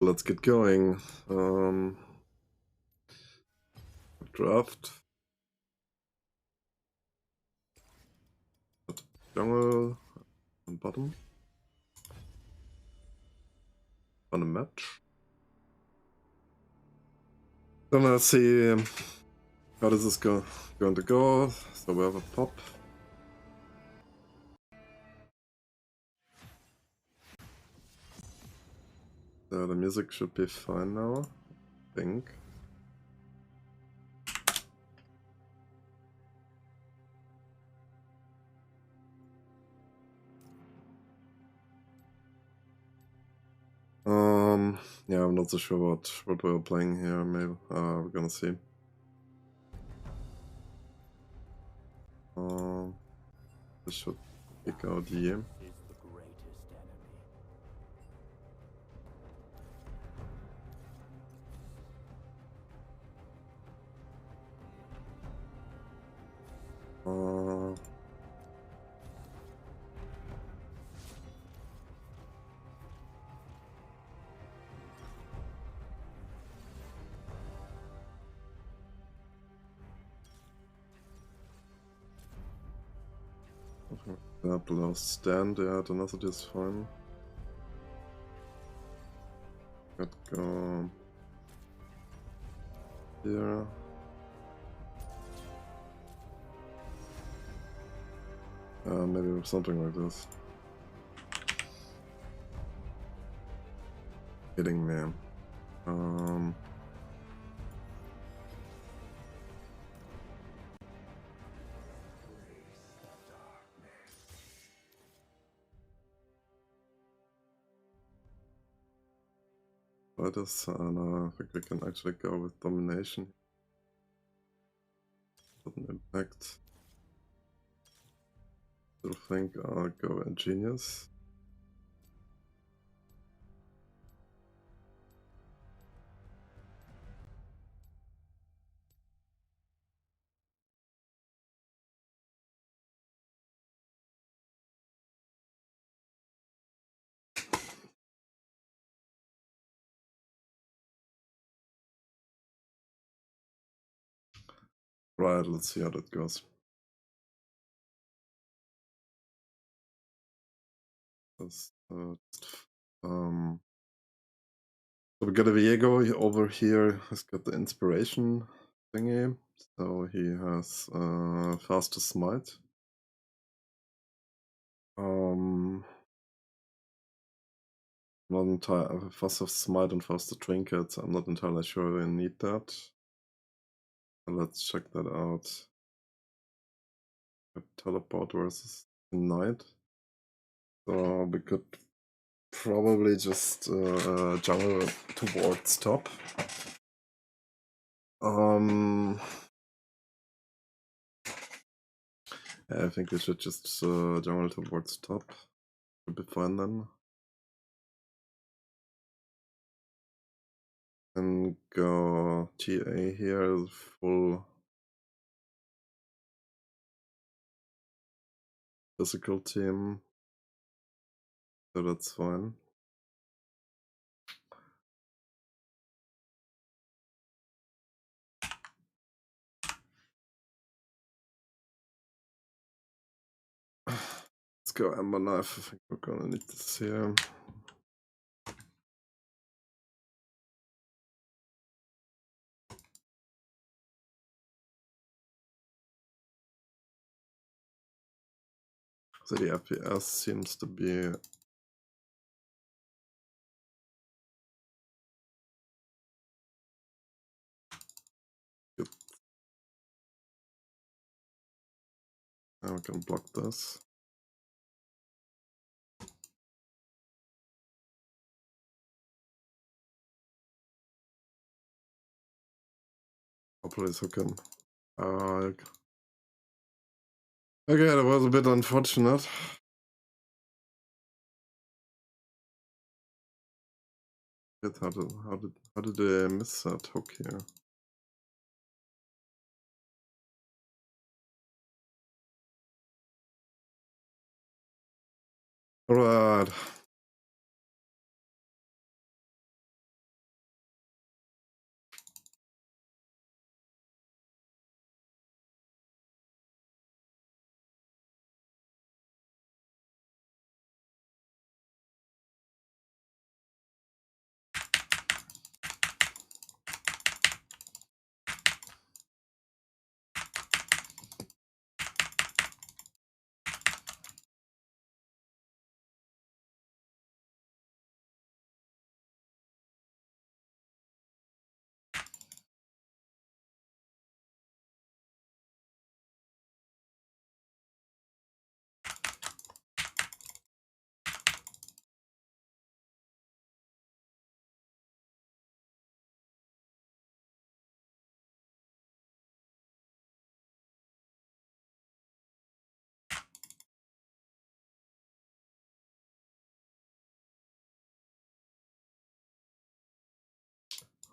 Let's get going. Draft. Jungle on bottom. On a match. Then let's see how this is going to go. So we have a pop. The music should be fine now, I think. Yeah, I'm not so sure what we're playing here. Maybe we're gonna see. This should pick out Yi. That last stand, yeah, the another is fine. Could go here. Maybe something like this. Kidding me. Fighters, no, I think we can actually go with domination. Doesn't impact. Still think I'll go ingenious. Right, let's see how that goes. So we got a Viego over here. He's got the inspiration thingy, so he has faster smite. Not entirely faster smite and faster trinkets. I'm not entirely sure we need that. So let's check that out. Teleport versus Knight. So we could probably just jungle towards top. I think we should just jungle towards top. Should be fine then. And go TA here, full physical team. So that's fine. Let's go Ember Knife. I think we're gonna need this here. So the FPS seems to be good. Now we can block this. Hopefully it's okay. Okay, that was a bit unfortunate. How did I miss that hook here? Alright.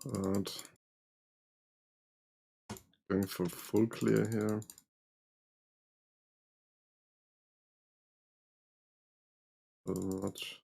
Alright. Going for full clear here. Not much.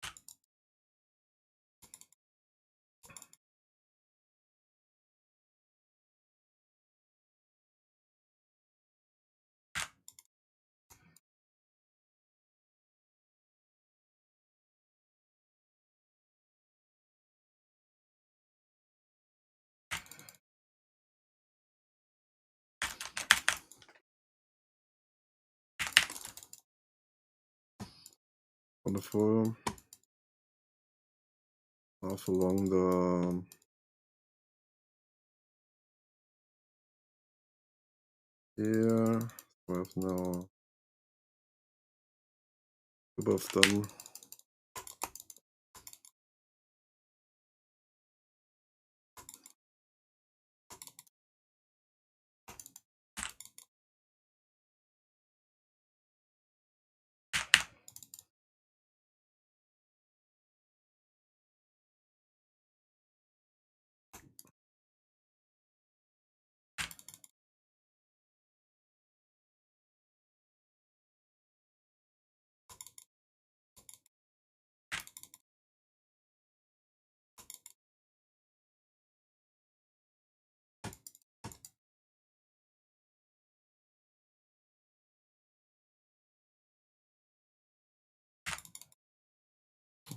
Wonderful. Half along the here. We have now above them.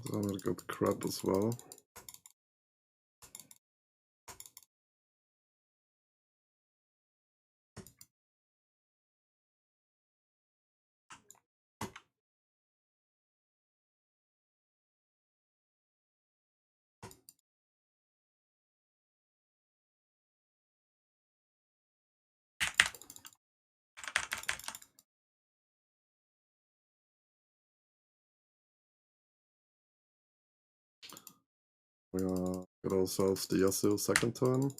So I got crap as well. We get ourselves the Yasuo second turn.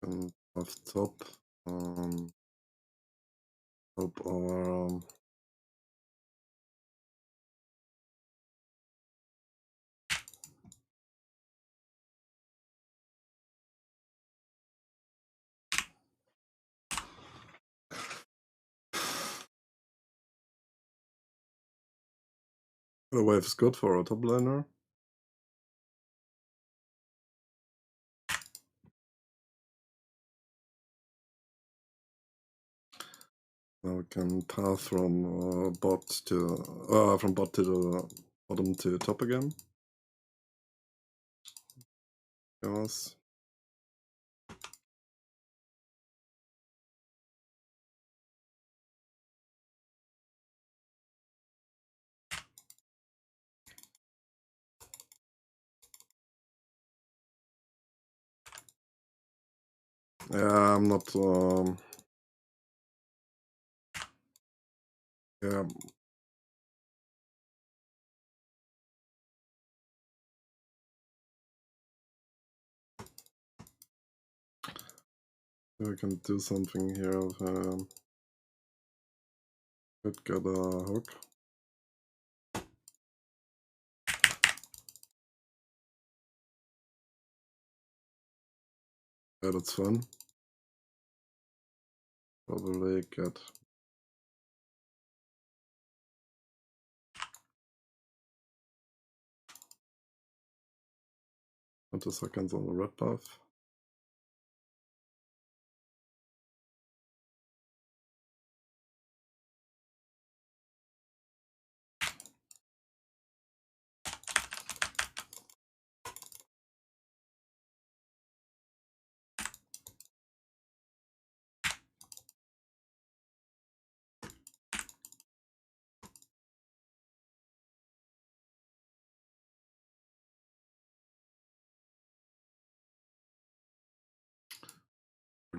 And off top, hope our the wave is good for our top laner. Now we can path from bot to the bottom to top again. Yes. Yeah, I'm not. Yeah. We can do something here. Could get a hook. Yeah, that's fun. Probably get 20 seconds on the red buff.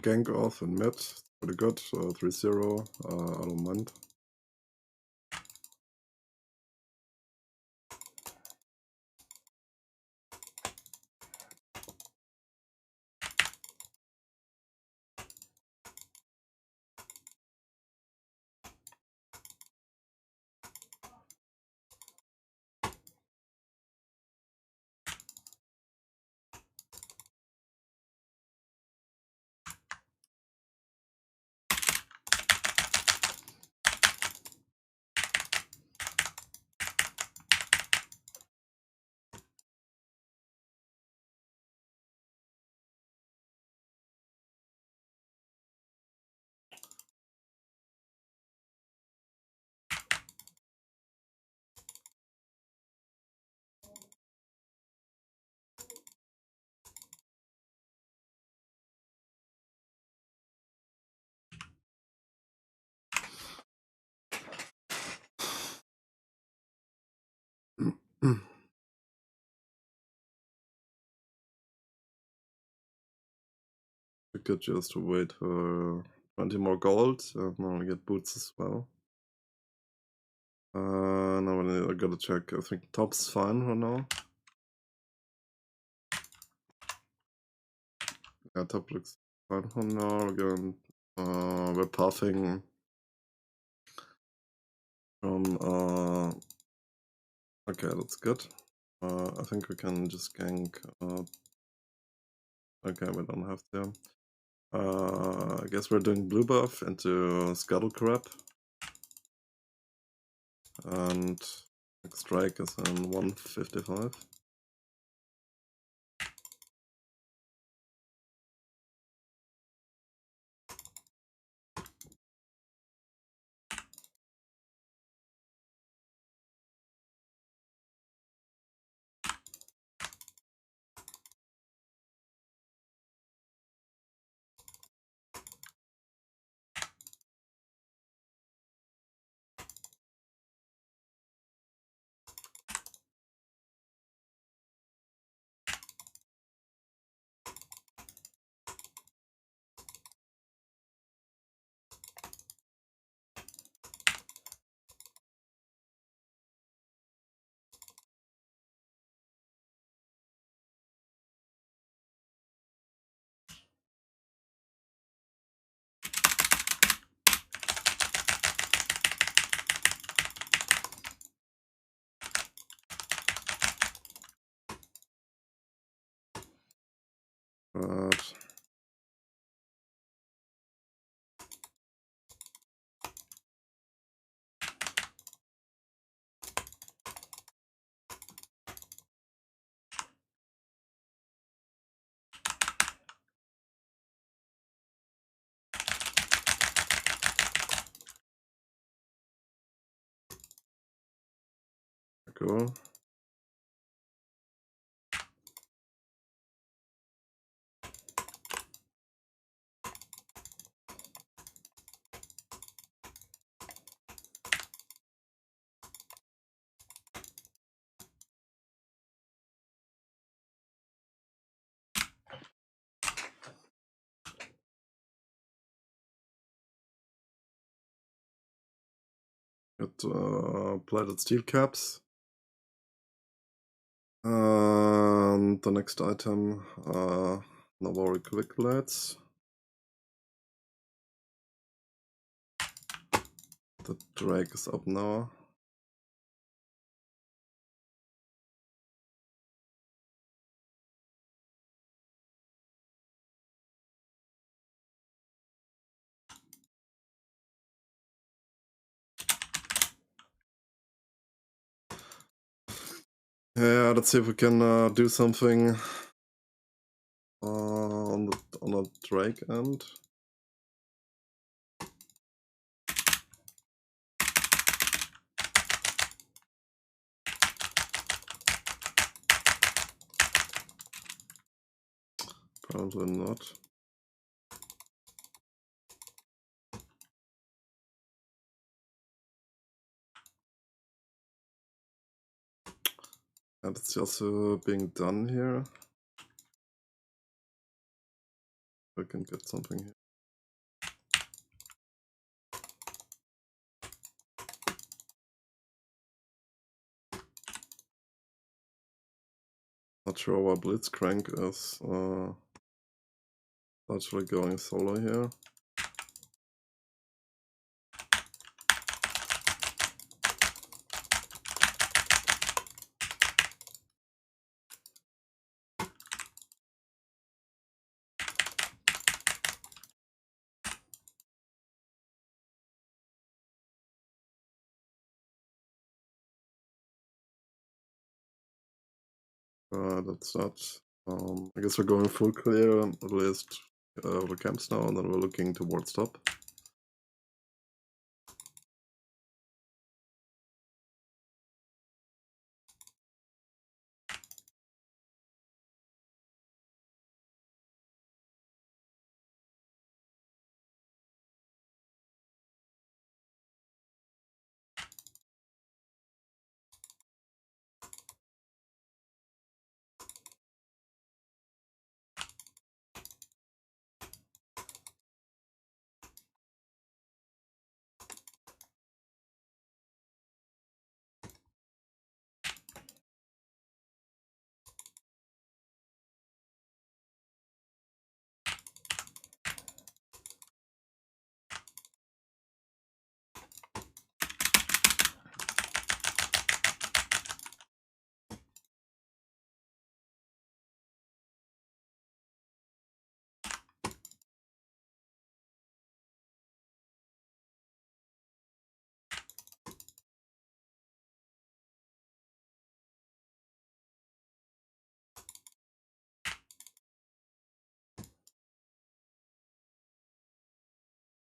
Gank off in mid. Pretty good. 3-0. I don't mind. We could just wait for 20 more gold and now we get boots as well. Now I gotta check. I think top's fine for now. Yeah, top looks fine for now. We're pathing from okay, that's good. I think we can just gank. Okay, we don't have to. I guess we're doing blue buff into Scuttle Crab. And strike is on 155. But go. Get plated steel caps. And the next item, Navari quick blades. The drake is up now. Yeah, let's see if we can do something on the drake end. Apparently not. And it's also being done here. We can get something here. Not sure why Blitzcrank is actually going solo here. That's that. I guess we're going full clear, at least the camps now, and then we're looking towards top.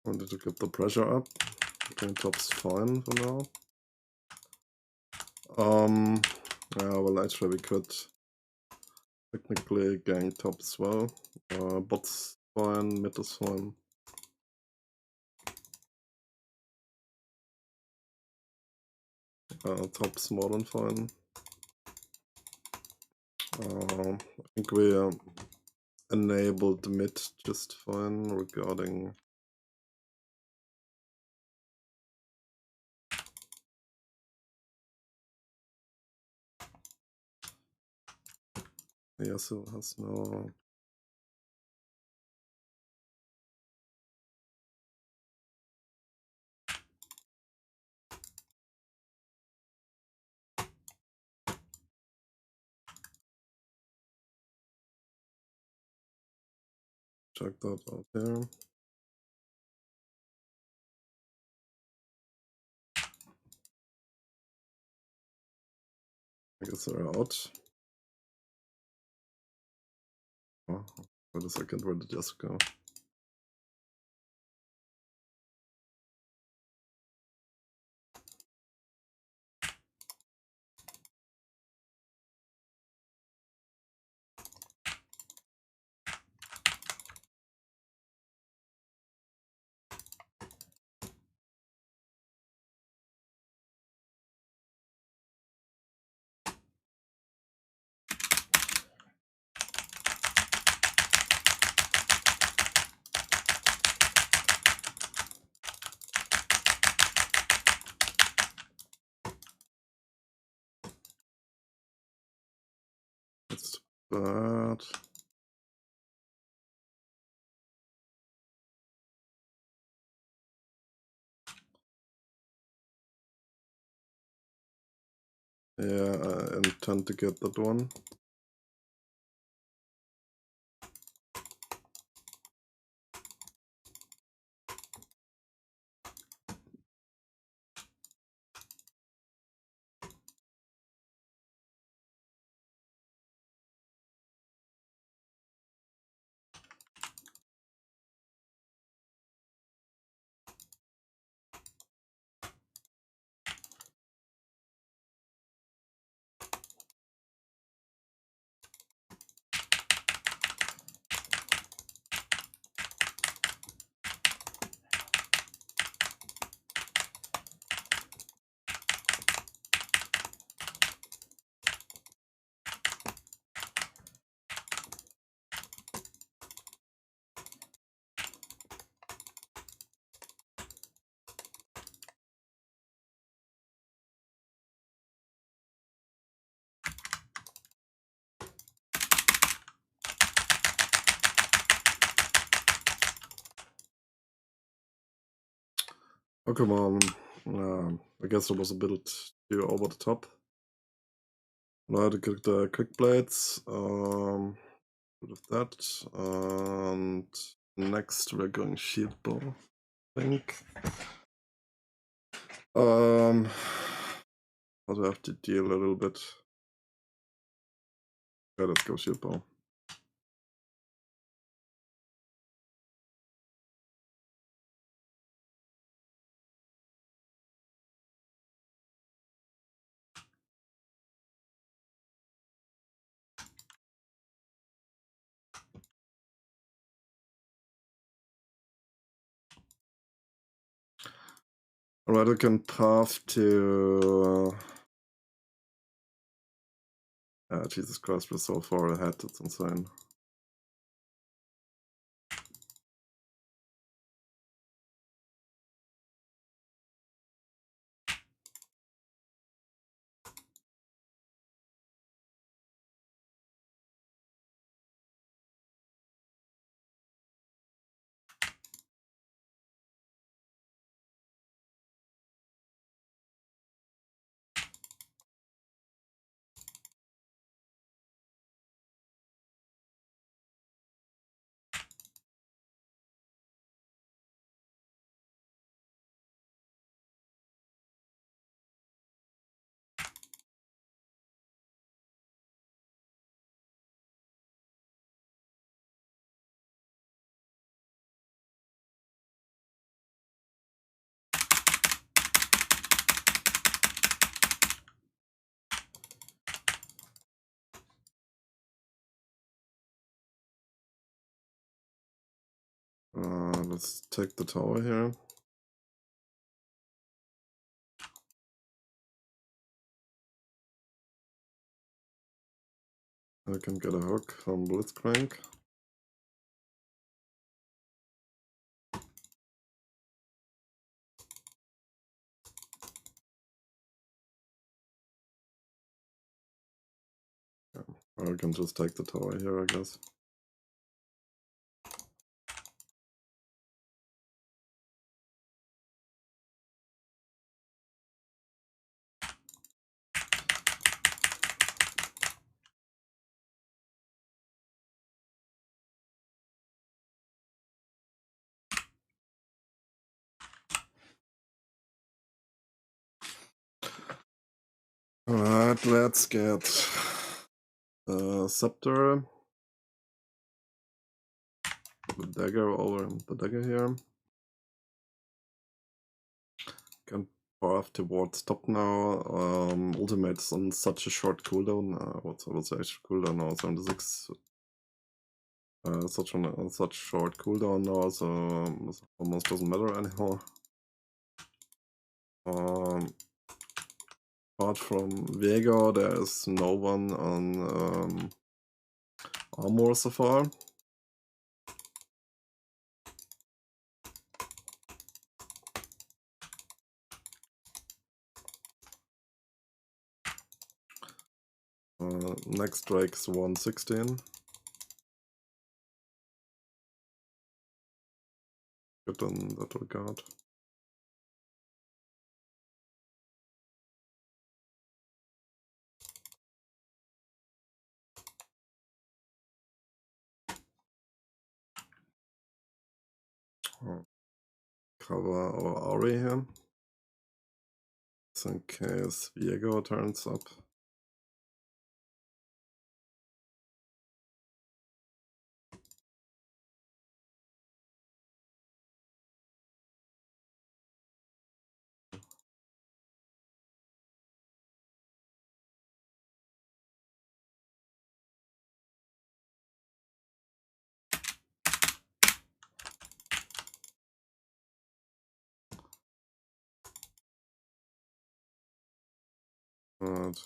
Wanted to get the pressure up. Okay, top's fine for now. Yeah, well, actually we could technically gang top as well. Bot's fine, mid is fine. Top's more than fine. I think we enabled mid just fine regarding. Yasuo has no. Check that out there. I guess they're out. Oh, wait a second, where did Yasuo go? That's bad. Yeah, I intend to get that one. Oh, come on. I guess it was a bit too over the top. Now to get the quick blades. Good of that. And next we're going shield bow, I think. Also have to deal a little bit. Yeah, let's go shield bow. Alright, I can path to. Jesus Christ, we're so far ahead, it's insane. Let's take the tower here. I can get a hook from Blitzcrank. Or I can just take the tower here, I guess. Alright, let's get Scepter. The dagger over the dagger here. Can path towards top now. Ultimate's on such a short cooldown. What's the actual cooldown now? 76. On such short cooldown now, so it almost doesn't matter anymore. Apart from Vega, there is no one on armor so far. Next Drake's 116. Good in that regard. Cover our Auri here. Just in case Viego turns up. But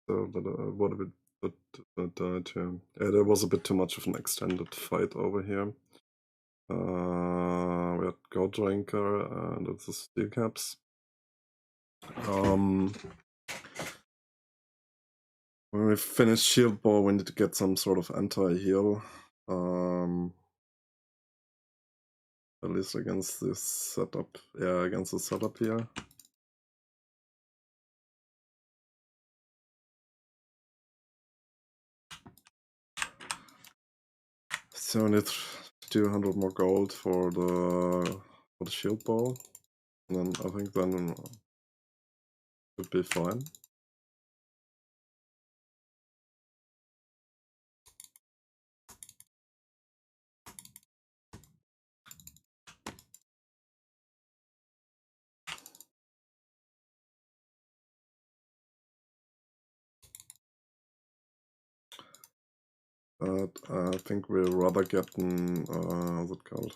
so what a bit, yeah, there was a bit too much of an extended fight over here. We had God Drinker and it's the Steel Caps. When we finish Shield Ball, we need to get some sort of anti-heal. At least against this setup. Yeah, against the setup here. So I need 200 more gold for the Shield Ball. And then I think then it should be fine. But I think we'll rather get an, how's it called?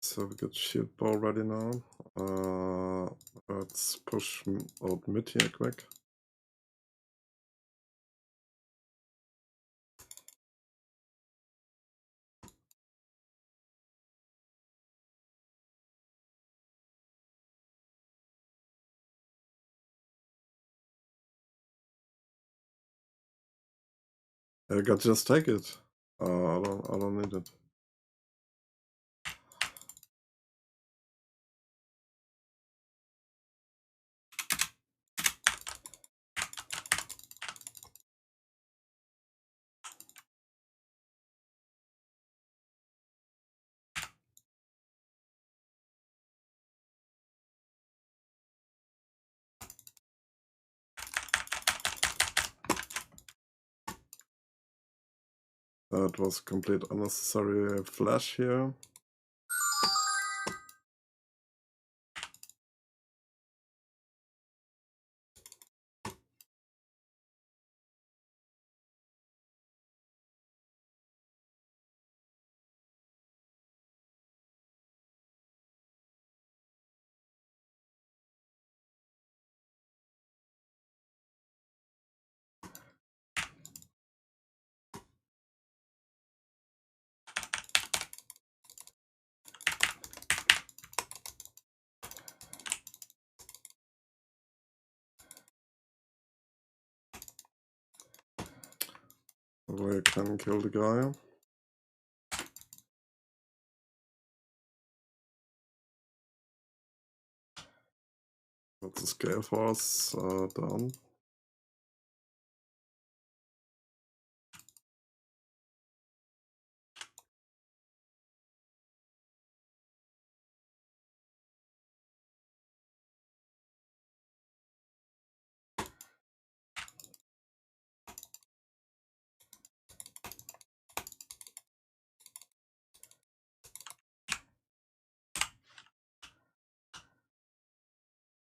So we got shield ball ready now. Let's push out mid here quick. I can just take it. I don't need it. That was a complete unnecessary flash here. We can kill the guy. That's the scale force down.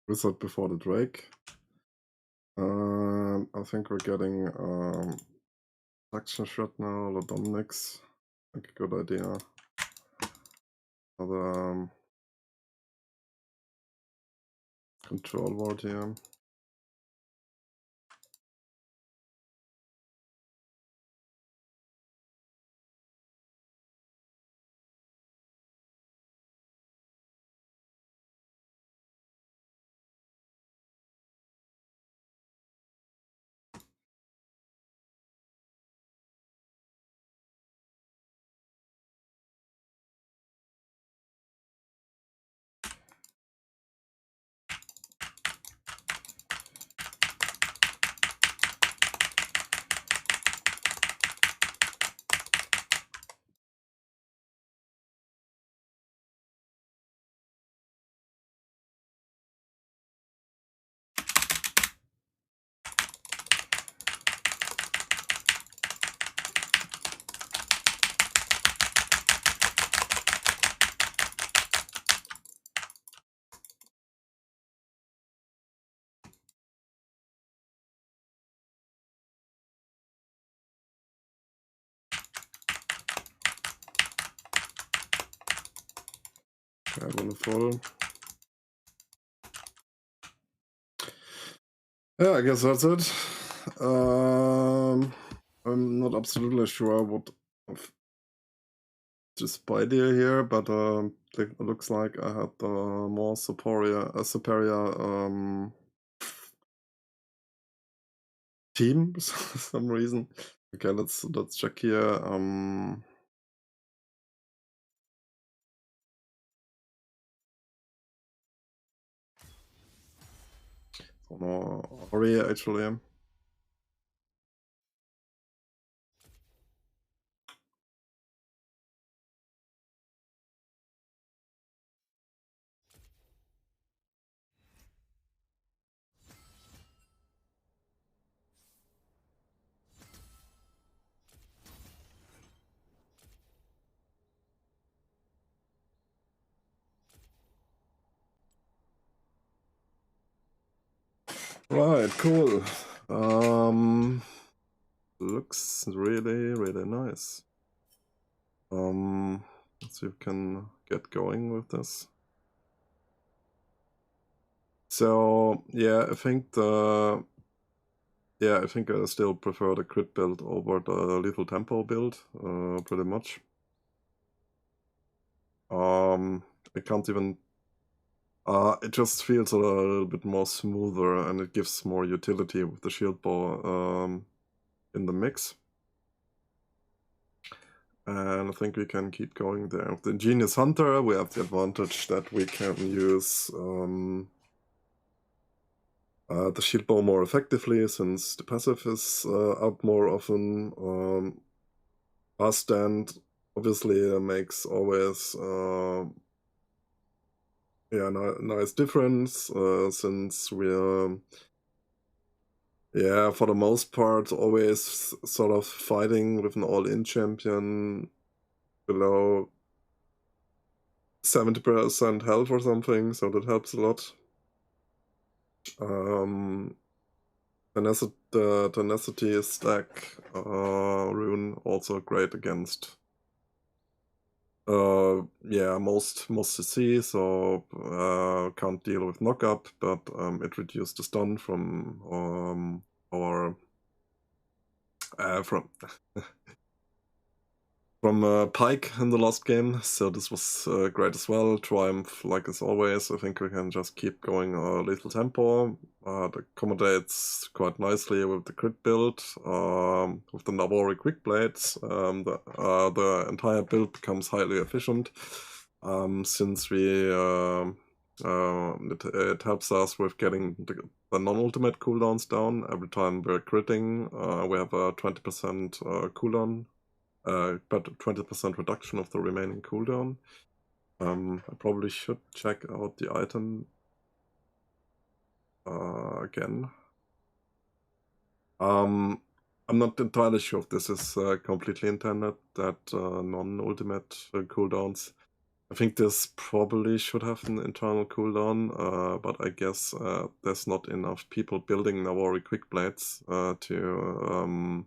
Wizard before the Drake. I think we're getting action shot now, or Dominic's. I think a good idea. Another control ward here. Okay, wonderful. Yeah, I guess that's it. I'm not absolutely sure what of this idea here, but it looks like I had more superior team for some reason. Okay, let's check here. Oh no, Ori actually. Right, cool. Looks really nice. Let's see if we can get going with this. So yeah, I think I still prefer the crit build over the lethal tempo build, pretty much. I can't even. It just feels a little bit more smoother, and it gives more utility with the shield bow in the mix. And I think we can keep going there. With the Ingenious Hunter, we have the advantage that we can use the shield bow more effectively, since the passive is up more often. Fast stand obviously makes always nice difference, since we're for the most part always sort of fighting with an all-in champion below 70% health or something, so that helps a lot. The tenacity stack rune also great against most CC, so can't deal with knock-up, but it reduced the stun from our from Pike in the last game, so this was great as well. Triumph, like as always. I think we can just keep going lethal tempo. It accommodates quite nicely with the crit build. With the Navori quick blades, the entire build becomes highly efficient, since it helps us with getting the non-ultimate cooldowns down. Every time we're critting, we have a 20% cooldown. But 20% reduction of the remaining cooldown. I probably should check out the item again. I'm not entirely sure if this is completely intended, that non-ultimate cooldowns. I think this probably should have an internal cooldown, but I guess there's not enough people building Navori quick blades to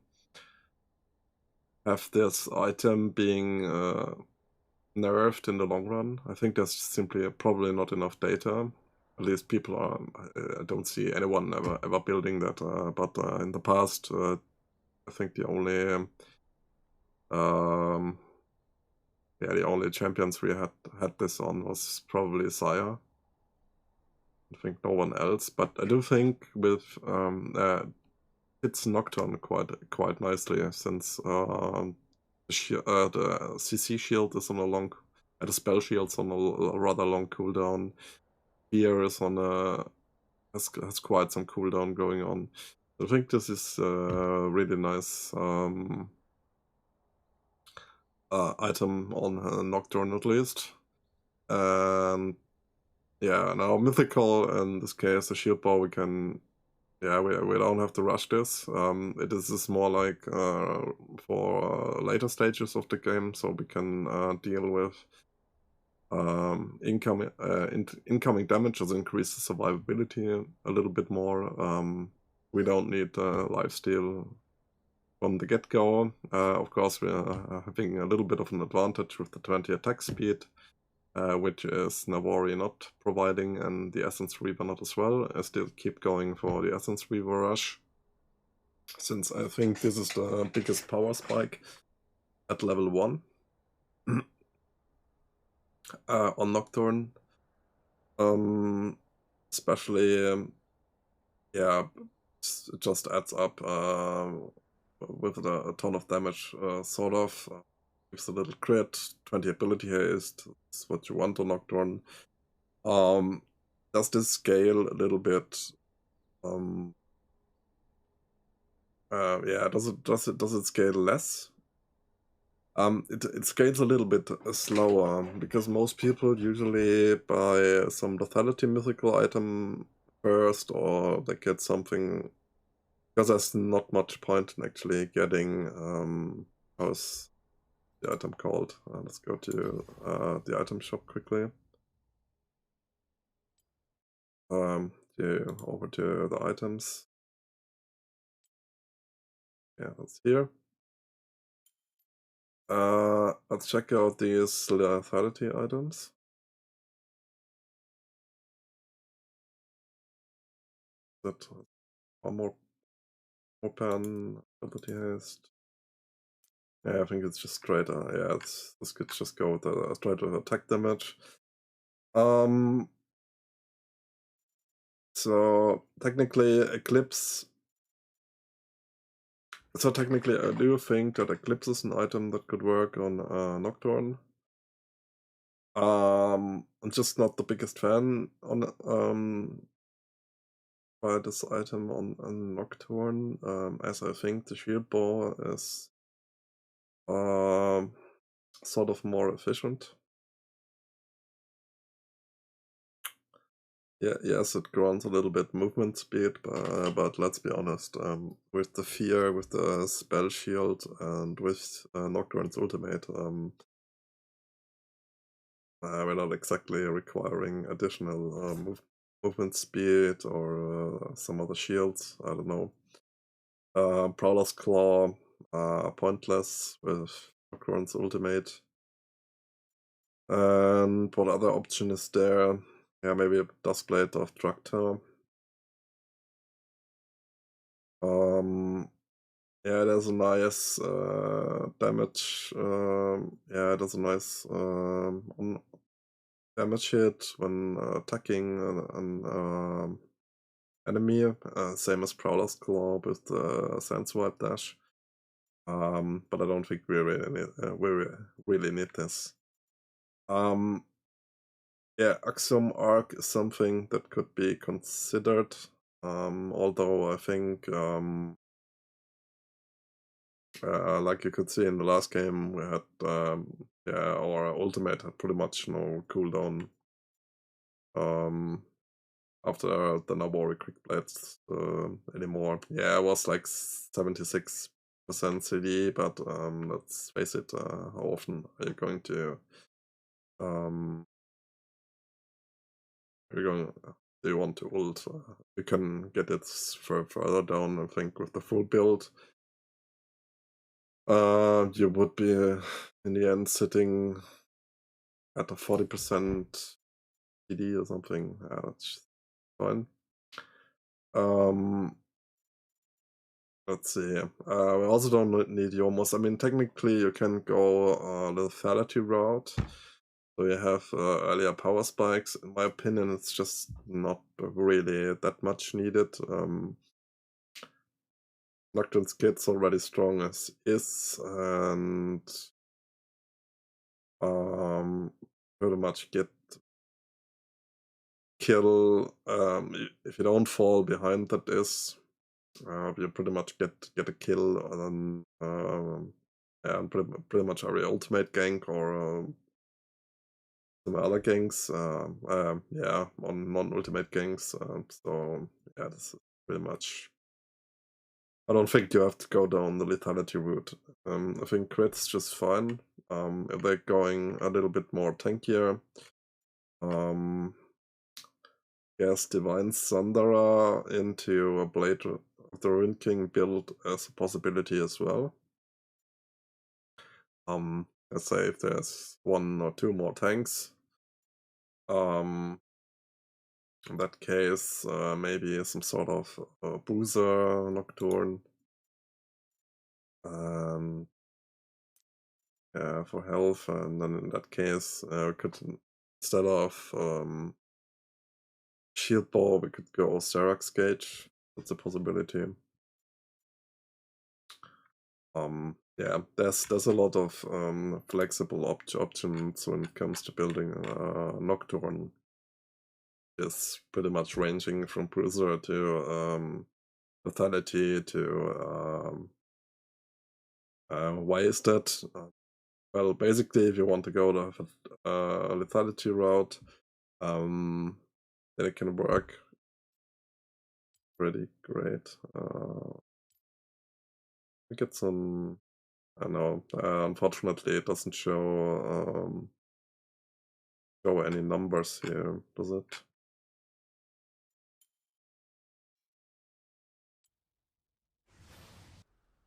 have this item being nerfed in the long run. I think there's simply probably not enough data. At least people are. I don't see anyone ever building that. But in the past, I think the only champions we had this on was probably Sire. I think no one else. But I do think with it's Nocturne quite nicely, since the CC shield is on a long, the spell shield's on a rather long cooldown. Fear is on has quite some cooldown going on. I think this is a really nice item on Nocturne at least. And yeah, now mythical, in this case the shield bow, we can. Yeah, we don't have to rush this. It is more like for later stages of the game, so we can deal with incoming damages, increase the survivability a little bit more. We don't need lifesteal from the get-go. Of course, we're having a little bit of an advantage with the 20 attack speed, which is Navori not providing, and the Essence Reaver not as well. I still keep going for the Essence Reaver rush, since I think this is the biggest power spike at level 1 on Nocturne. Especially, it just adds up with a ton of damage, sort of. Gives a little crit, 20 ability haste, is what you want on Nocturne. Does this scale a little bit? Does it scale less? It scales a little bit slower, because most people usually buy some lethality mythical item first, or they get something, because there's not much point in actually getting how's the item called? Let's go to the item shop quickly. Over to the items. Yeah, that's here. Let's check out these lethality items. That are more pen ability haste. Yeah, I think it's just straight. Yeah, this could just go with straight attack damage. So technically, Eclipse. So technically, I do think that Eclipse is an item that could work on Nocturne. I'm just not the biggest fan on by this item on Nocturne, as I think the shield bow is sort of more efficient. Yeah, yes, it grants a little bit movement speed, but let's be honest, with the fear, with the spell shield, and with Nocturne's ultimate, we're not exactly requiring additional movement speed or some other shields. I don't know. Prowler's Claw, pointless with Nocturne's ultimate. And what other option is there? Yeah, maybe a Duskblade of Traktor. Yeah, there's a nice damage. Yeah, there's a nice damage hit when attacking an enemy. Same as Prowler's Claw with the Sandswipe Dash. But I don't think we really need this. Yeah, Axiom Arc is something that could be considered. Although I think like you could see in the last game, we had yeah, our ultimate had pretty much no cooldown after the Nabori quick blades anymore. Yeah, it was like 76% CD, but let's face it, how often are you going to do you want to ult? You can get it further down, I think, with the full build. You would be in the end sitting at a 40% PD or something. That's fine. Let's see. We also don't need Yomos. I mean, technically, you can go the lethality route. So you have earlier power spikes. In my opinion, it's just not really that much needed. Nocturne's kit's already strong as is, and pretty much get kill. If you don't fall behind that is, you pretty much get a kill, and and pretty much every ultimate gank or some other ganks. Yeah, on non-ultimate ganks. So yeah, this is pretty much. I don't think you have to go down the lethality route. I think crit's just fine. If they're going a little bit more tankier, yes, Divine Sundara into a Blade of the Ruin King build as a possibility as well. Let's say if there's 1 or 2 more tanks. In that case, maybe some sort of Boozer Nocturne. Yeah, for health, and then in that case, we could, instead of Shield Ball, we could go Serax Gauge. That's a possibility. Yeah, there's a lot of flexible options when it comes to building Nocturne. It's pretty much ranging from Bruiser to Lethality to why is that? Well, basically, if you want to go the Lethality route, then it can work pretty great. We get some. I know. Unfortunately, it doesn't show any numbers here, does it?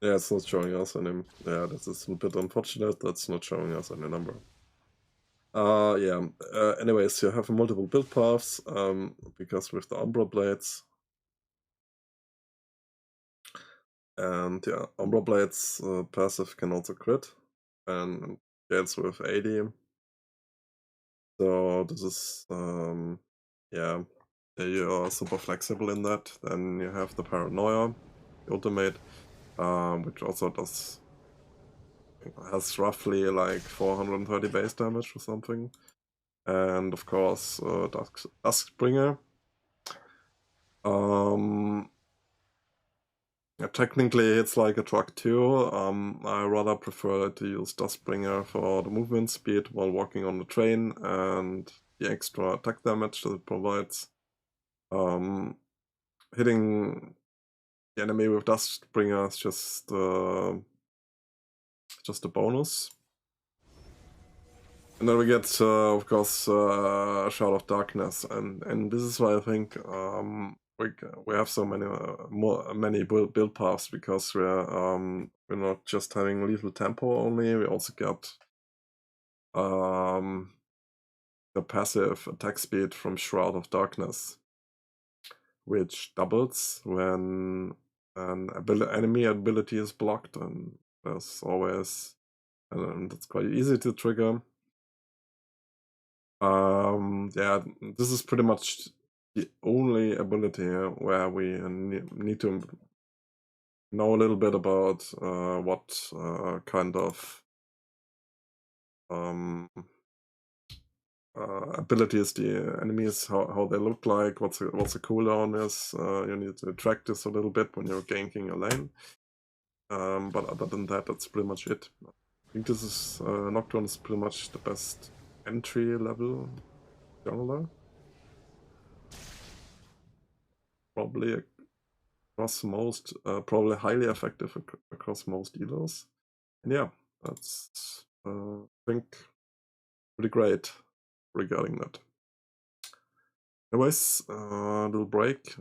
Yeah, it's not showing us any. Yeah, this is a bit unfortunate. That's not showing us any number. Yeah. Anyways, you have multiple build paths because with the Umbra blades, and yeah, Umbra blades passive can also crit and gets with 80. So this is yeah, you are super flexible in that. Then you have the Paranoia, the ultimate, which also has roughly like 430 base damage or something. And of course, Duskbringer. Yeah, technically, it's like a truck too. I rather prefer to use Duskbringer for the movement speed while walking on the train and the extra attack damage that it provides. Hitting the enemy with Duskbringer is just a bonus. And then we get, of course, Shroud of Darkness, and this is why I think we have so many build paths, because we're not just having lethal tempo only. We also got the passive attack speed from Shroud of Darkness, which doubles when an enemy ability is blocked, and there's always, and it's quite easy to trigger. Yeah, this is pretty much the only ability where we need to know a little bit about what kind of abilities the enemies, how they look like, what's the cooldown is. You need to track this a little bit when you're ganking a lane. But other than that, that's pretty much it. I think this is Nocturne is pretty much the best entry level journaler. Probably across most, probably highly effective across most dealers. And yeah, that's I think pretty great regarding that. Anyways, little break.